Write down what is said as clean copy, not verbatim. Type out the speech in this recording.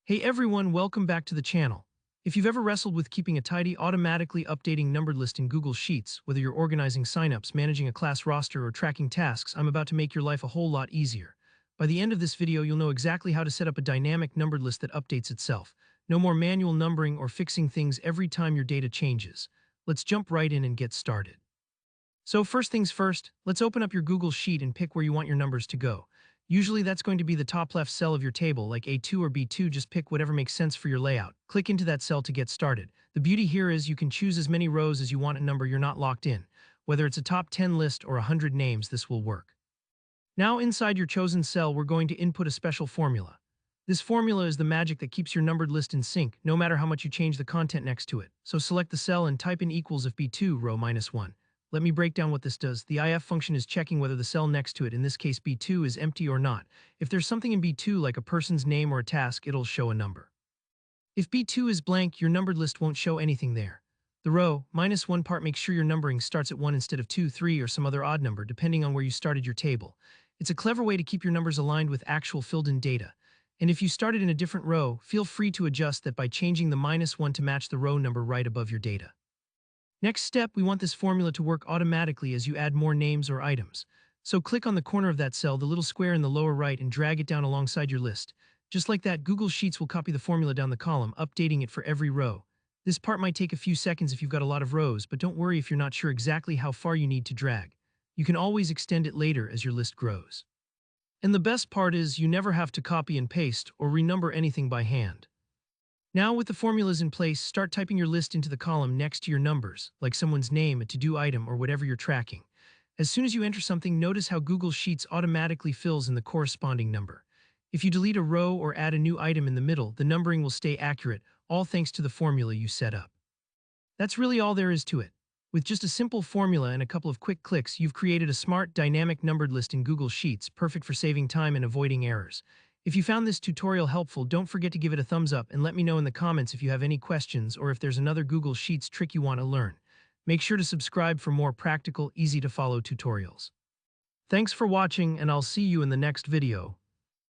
Hey everyone, welcome back to the channel. If you've ever wrestled with keeping a tidy, automatically updating numbered list in Google Sheets, whether you're organizing signups, managing a class roster, or tracking tasks, I'm about to make your life a whole lot easier. By the end of this video, you'll know exactly how to set up a dynamic numbered list that updates itself. No more manual numbering or fixing things every time your data changes. Let's jump right in and get started. So first things first, let's open up your Google Sheet and pick where you want your numbers to go. Usually that's going to be the top left cell of your table, like A2 or B2, just pick whatever makes sense for your layout. Click into that cell to get started. The beauty here is you can choose as many rows as you want and number, you're not locked in. Whether it's a top 10 list or 100 names, this will work. Now inside your chosen cell, we're going to input a special formula. This formula is the magic that keeps your numbered list in sync, no matter how much you change the content next to it. So select the cell and type in equals if B2 row -1. Let me break down what this does. The if function is checking whether the cell next to it, in this case B2, is empty or not. If there's something in B2 like a person's name or a task, it'll show a number. If B2 is blank, your numbered list won't show anything there. The row -1 part makes sure your numbering starts at 1 instead of 2, 3, or some other odd number, depending on where you started your table. It's a clever way to keep your numbers aligned with actual filled-in data. And if you started in a different row, feel free to adjust that by changing the -1 to match the row number right above your data. Next step, we want this formula to work automatically as you add more names or items. So click on the corner of that cell, the little square in the lower right, and drag it down alongside your list. Just like that, Google Sheets will copy the formula down the column, updating it for every row. This part might take a few seconds if you've got a lot of rows, but don't worry if you're not sure exactly how far you need to drag. You can always extend it later as your list grows. And the best part is you never have to copy and paste or renumber anything by hand. Now with the formulas in place, start typing your list into the column next to your numbers, like someone's name, a to-do item, or whatever you're tracking. As soon as you enter something, notice how Google Sheets automatically fills in the corresponding number. If you delete a row or add a new item in the middle, the numbering will stay accurate, all thanks to the formula you set up. That's really all there is to it. With just a simple formula and a couple of quick clicks, you've created a smart, dynamic numbered list in Google Sheets, perfect for saving time and avoiding errors. If you found this tutorial helpful, don't forget to give it a thumbs up and let me know in the comments if you have any questions or if there's another Google Sheets trick you want to learn. Make sure to subscribe for more practical, easy-to-follow tutorials. Thanks for watching, and I'll see you in the next video.